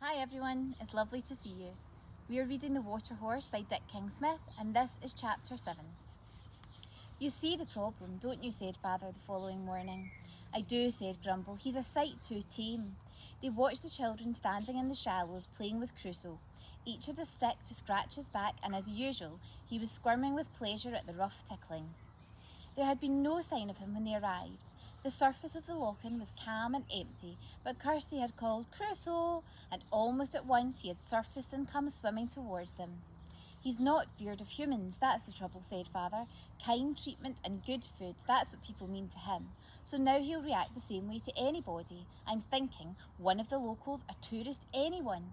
Hi everyone, it's lovely to see you. We are reading The Water Horse by Dick King-Smith, and this is chapter 7. You see the problem, don't you, said Father the following morning. I do, said Grumble. He's a sight too tame. They watched the children standing in the shallows playing with Crusoe. Each had a stick to scratch his back, and as usual, he was squirming with pleasure at the rough tickling. There had been no sign of him when they arrived. The surface of the loch-in was calm and empty, but Kirsty had called Crusoe, and almost at once he had surfaced and come swimming towards them. He's not feared of humans, that's the trouble, said Father. Kind treatment and good food, that's what people mean to him. So now he'll react the same way to anybody. I'm thinking, one of the locals, a tourist, anyone.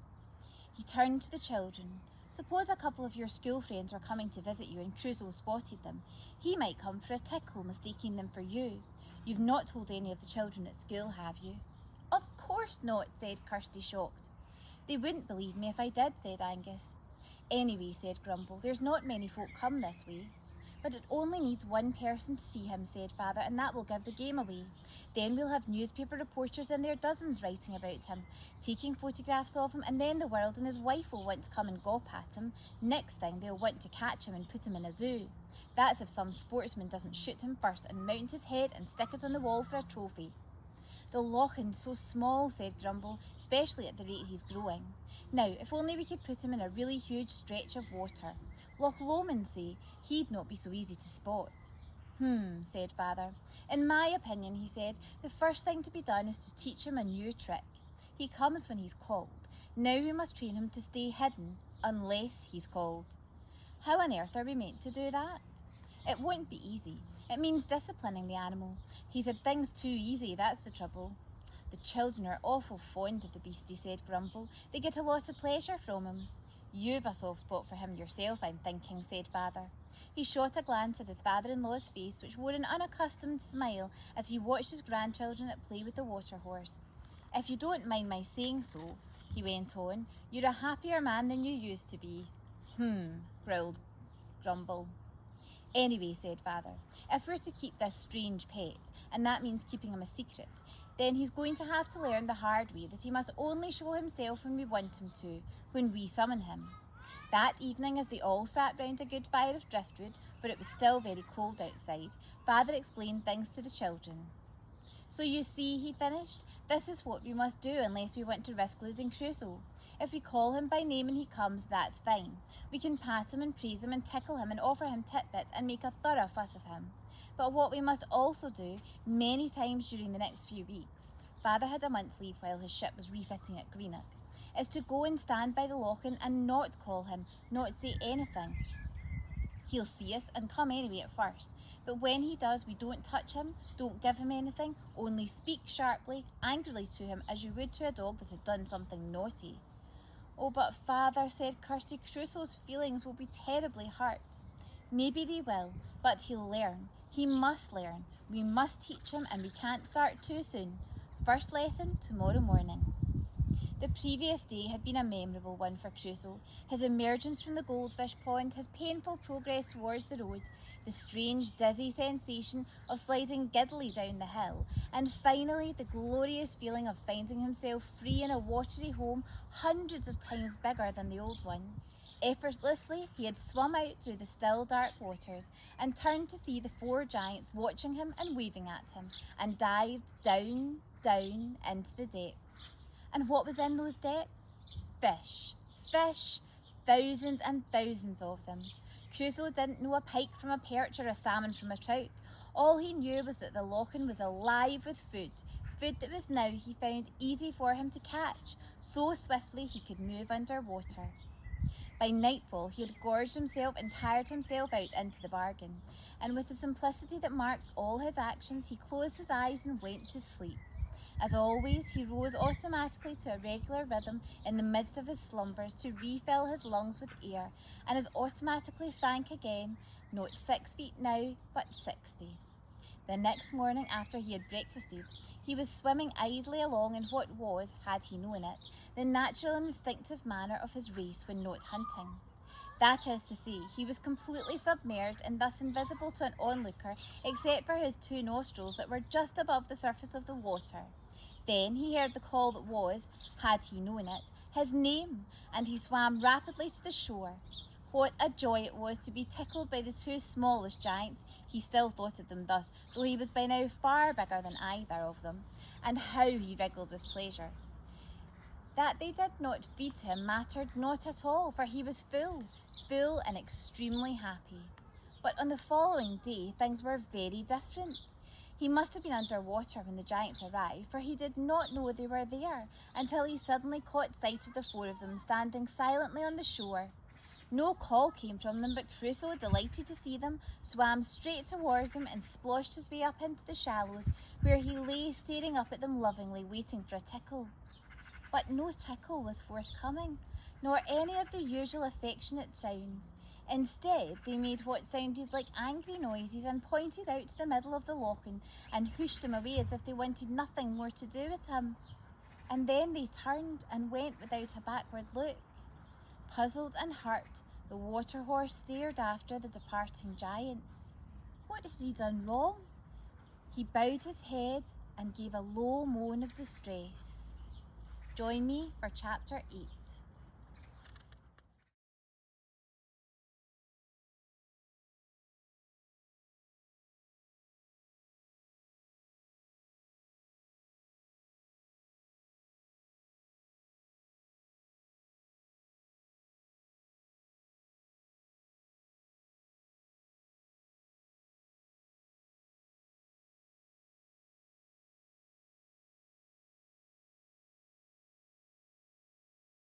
He turned to the children. Suppose a couple of your school friends were coming to visit you and Crusoe spotted them. He might come for a tickle, mistaking them for you. You've not told any of the children at school, have you? Of course not, said Kirsty, shocked. They wouldn't believe me if I did, said Angus. Anyway, said Grumble, there's not many folk come this way. But it only needs one person to see him, said Father, and that will give the game away. Then we'll have newspaper reporters in their dozens writing about him, taking photographs of him, and then the world and his wife will want to come and gawp at him. Next thing, they'll want to catch him and put him in a zoo. That's if some sportsman doesn't shoot him first and mount his head and stick it on the wall for a trophy. The loch-in's so small, said Grumble, especially at the rate he's growing. Now, if only we could put him in a really huge stretch of water. Loch Lomond, say, he'd not be so easy to spot. Said Father. In my opinion, he said, the first thing to be done is to teach him a new trick. He comes when he's called. Now we must train him to stay hidden, unless he's called. How on earth are we meant to do that? It won't be easy. It means disciplining the animal. He's had things too easy, that's the trouble. The children are awful fond of the beastie, said Grumble. They get a lot of pleasure from him. You've a soft spot for him yourself, I'm thinking, said Father. He shot a glance at his father-in-law's face, which wore an unaccustomed smile as he watched his grandchildren at play with the water horse. If you don't mind my saying so, he went on, you're a happier man than you used to be. Growled Grumble. Anyway, said Father, if we're to keep this strange pet, and that means keeping him a secret, then he's going to have to learn the hard way that he must only show himself when we want him to, when we summon him. That evening, as they all sat round a good fire of driftwood, for it was still very cold outside, Father explained things to the children. So you see, he finished, this is what we must do unless we want to risk losing Crusoe. If we call him by name and he comes, that's fine. We can pat him and praise him and tickle him and offer him titbits and make a thorough fuss of him. But what we must also do, many times during the next few weeks, Father had a month's leave while his ship was refitting at Greenock, is to go and stand by the loch-in and not call him, not say anything. He'll see us and come anyway at first, but when he does, we don't touch him, don't give him anything, only speak sharply, angrily to him as you would to a dog that had done something naughty. Oh, but Father, said Kirsty, Crusoe's feelings will be terribly hurt. Maybe they will, but he'll learn. He must learn. We must teach him, and we can't start too soon. First lesson tomorrow morning. The previous day had been a memorable one for Crusoe. His emergence from the goldfish pond, his painful progress towards the road, the strange dizzy sensation of sliding giddily down the hill, and finally the glorious feeling of finding himself free in a watery home hundreds of times bigger than the old one. Effortlessly, he had swum out through the still dark waters and turned to see the four giants watching him and waving at him, and dived down into the depths. And what was in those depths? Fish. Fish. Thousands and thousands of them. Crusoe didn't know a pike from a perch or a salmon from a trout. All he knew was that the loch-in was alive with food that was now, he found, easy for him to catch, so swiftly he could move underwater. By nightfall, he had gorged himself and tired himself out into the bargain, and with the simplicity that marked all his actions, he closed his eyes and went to sleep. As always, he rose automatically to a regular rhythm in the midst of his slumbers to refill his lungs with air, and as automatically sank again, not 6 feet now, but 60. The next morning, after he had breakfasted, he was swimming idly along in what was, had he known it, the natural and instinctive manner of his race when not hunting. That is to say, he was completely submerged and thus invisible to an onlooker except for his two nostrils that were just above the surface of the water. Then he heard the call that was, had he known it, his name, and he swam rapidly to the shore. What a joy it was to be tickled by the two smallest giants. He still thought of them thus, though he was by now far bigger than either of them, and how he wriggled with pleasure. That they did not feed him mattered not at all, for he was full and extremely happy. But on the following day, things were very different. He must have been underwater when the giants arrived, for he did not know they were there until he suddenly caught sight of the four of them standing silently on the shore. No call came from them, but Crusoe, delighted to see them, swam straight towards them and splashed his way up into the shallows, where he lay staring up at them lovingly, waiting for a tickle. But no tickle was forthcoming, nor any of the usual affectionate sounds. Instead, they made what sounded like angry noises and pointed out to the middle of the loching and hushed him away as if they wanted nothing more to do with him. And then they turned and went without a backward look. Puzzled and hurt, the water horse stared after the departing giants. What had he done wrong? He bowed his head and gave a low moan of distress. Join me for chapter 8.